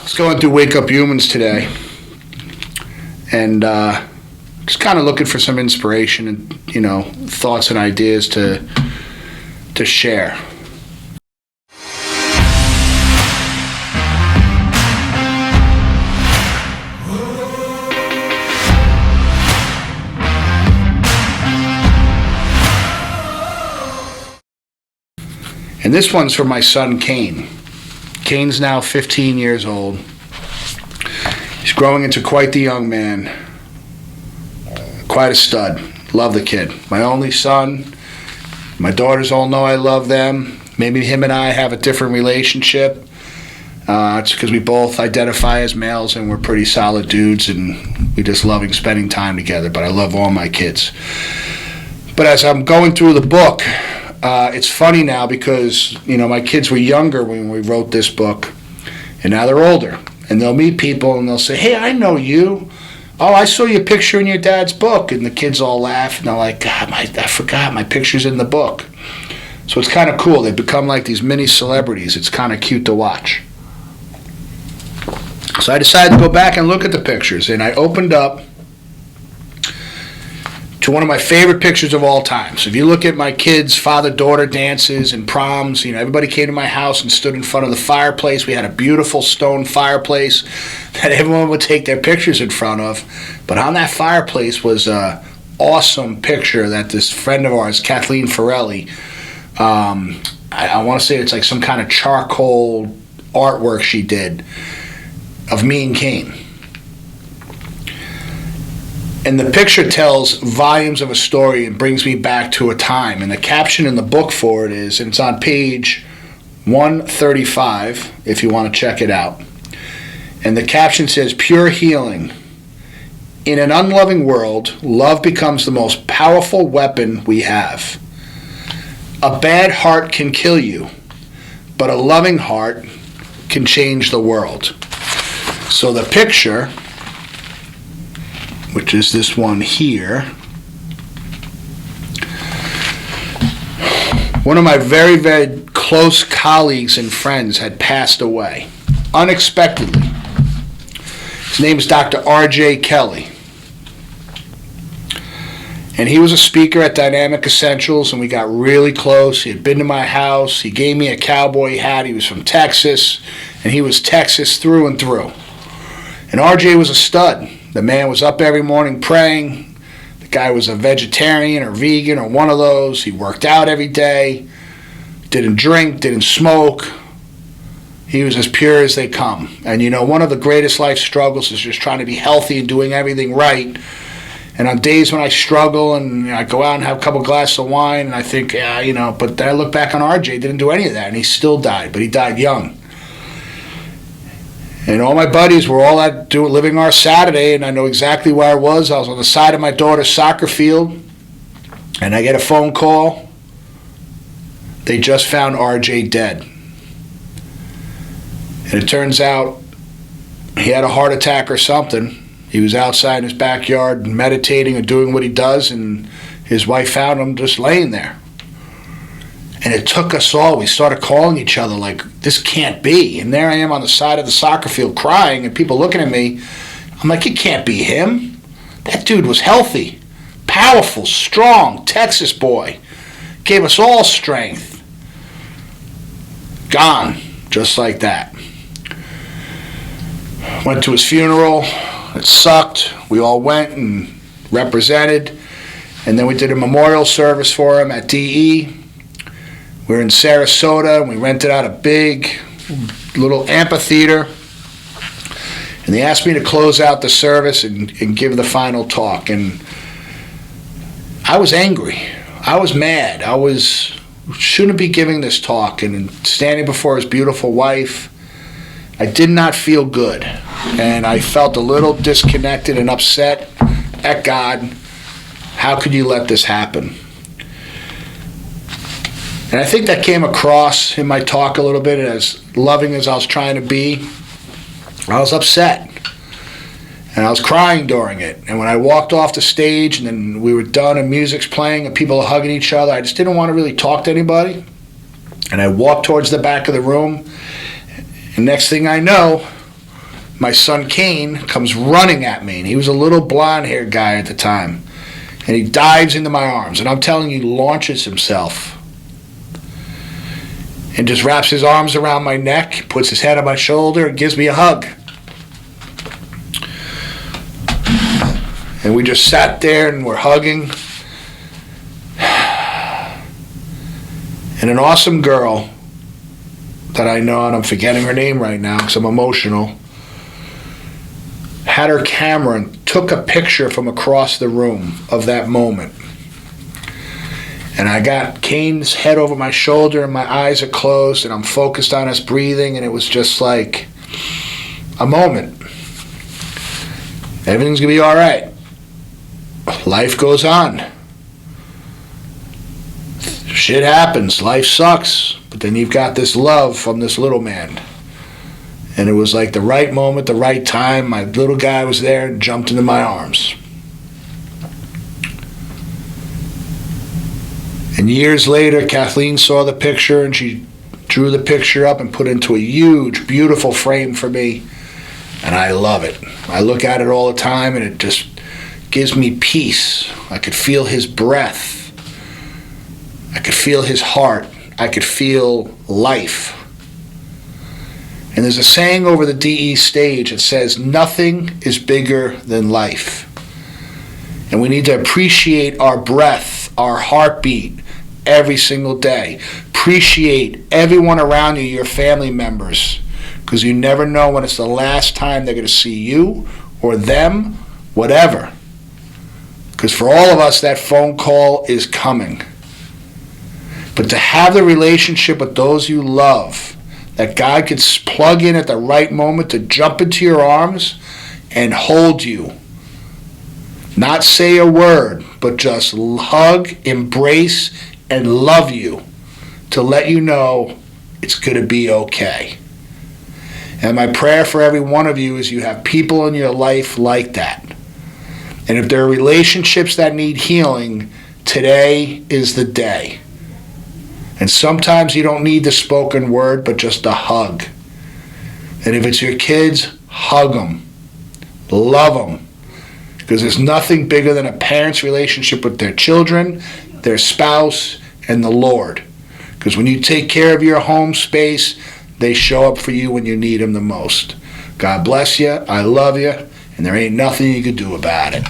was going through Wake Up Humans today, and just kind of looking for some inspiration and, thoughts and ideas to share. And this one's for my son, Kane. Kane's now 15 years old. He's growing into quite the young man. Quite a stud. Love the kid. My only son. My daughters all know I love them. Maybe him and I have a different relationship. It's because we both identify as males and we're pretty solid dudes and we just loving spending time together. But I love all my kids. But as I'm going through the book, it's funny now because, my kids were younger when we wrote this book, and now they're older. And they'll meet people and they'll say, "Hey, I know you. Oh, I saw your picture in your dad's book." And the kids all laugh and they're like, "God, I forgot my picture's in the book." So it's kind of cool. They become like these mini celebrities. It's kind of cute to watch. So I decided to go back and look at the pictures, and I opened up to one of my favorite pictures of all time. So if you look at my kids' father-daughter dances and proms, everybody came to my house and stood in front of the fireplace. We had a beautiful stone fireplace that everyone would take their pictures in front of. But on that fireplace was an awesome picture that this friend of ours, Kathleen Forelli, I want to say it's like some kind of charcoal artwork she did of me and Kane. And the picture tells volumes of a story and brings me back to a time. And the caption in the book for it is, and it's on page 135, if you want to check it out. And the caption says, "Pure healing. In an unloving world, love becomes the most powerful weapon we have. A bad heart can kill you, but a loving heart can change the world." So the picture, which is this one here, one of my very, very close colleagues and friends had passed away unexpectedly. His name is Dr. R.J. Kelly. And he was a speaker at Dynamic Essentials, and we got really close. He had been to my house. He gave me a cowboy hat. He was from Texas, and he was Texas through and through. And R.J. was a stud. The man was up every morning praying. The guy was a vegetarian or vegan or one of those. He worked out every day. Didn't drink, didn't smoke. He was as pure as they come. And one of the greatest life struggles is just trying to be healthy and doing everything right. And on days when I struggle and I go out and have a couple glasses of wine and I think, but then I look back on RJ, didn't do any of that, and he still died, but he died young. And all my buddies were all living our Saturday, and I know exactly where I was. I was on the side of my daughter's soccer field, and I get a phone call. They just found RJ dead. And it turns out he had a heart attack or something. He was outside in his backyard meditating or doing what he does, and his wife found him just laying there. And it took us all. We started calling each other like, this can't be. And there I am on the side of the soccer field crying, and people looking at me. I'm like, it can't be him. That dude was healthy, powerful, strong, Texas boy. Gave us all strength. Gone, just like that. Went to his funeral. It sucked. We all went and represented. And then we did a memorial service for him at DE. We were in Sarasota, and we rented out a big little amphitheater. And they asked me to close out the service and give the final talk. And I was angry. I was mad. Shouldn't be giving this talk. And standing before his beautiful wife, I did not feel good. And I felt a little disconnected and upset at God. How could you let this happen? And I think that came across in my talk a little bit. As loving as I was trying to be, I was upset. And I was crying during it. And when I walked off the stage and then we were done and music's playing and people are hugging each other, I just didn't want to really talk to anybody. And I walked towards the back of the room. And next thing I know, my son Kane comes running at me, and he was a little blonde-haired guy at the time, and he dives into my arms, and I'm telling you, launches himself and just wraps his arms around my neck, puts his head on my shoulder, and gives me a hug. And we just sat there and we're hugging. And an awesome girl that I know, and I'm forgetting her name right now because I'm emotional, had her camera and took a picture from across the room of that moment. And I got Kane's head over my shoulder and my eyes are closed and I'm focused on us breathing, and it was just like a moment. Everything's going to be all right. Life goes on. Shit happens. Life sucks. But then you've got this love from this little man. And it was like the right moment, the right time. My little guy was there and jumped into my arms. And years later, Kathleen saw the picture and she drew the picture up and put it into a huge, beautiful frame for me. And I love it. I look at it all the time and it just gives me peace. I could feel his breath. I could feel his heart. I could feel life. And there's a saying over the DE stage that says, nothing is bigger than life. And we need to appreciate our breath, our heartbeat, every single day. Appreciate everyone around you, your family members, because you never know when it's the last time they're going to see you or them, whatever. Because for all of us, that phone call is coming. But to have the relationship with those you love, that God could plug in at the right moment to jump into your arms and hold you. Not say a word, but just hug, embrace, and love you to let you know it's going to be okay. And my prayer for every one of you is you have people in your life like that. And if there are relationships that need healing, today is the day. And sometimes you don't need the spoken word, but just a hug. And if it's your kids, hug them. Love them. Because there's nothing bigger than a parent's relationship with their children, their spouse, and the Lord. Because when you take care of your home space, they show up for you when you need them the most. God bless you. I love you. And there ain't nothing you can do about it.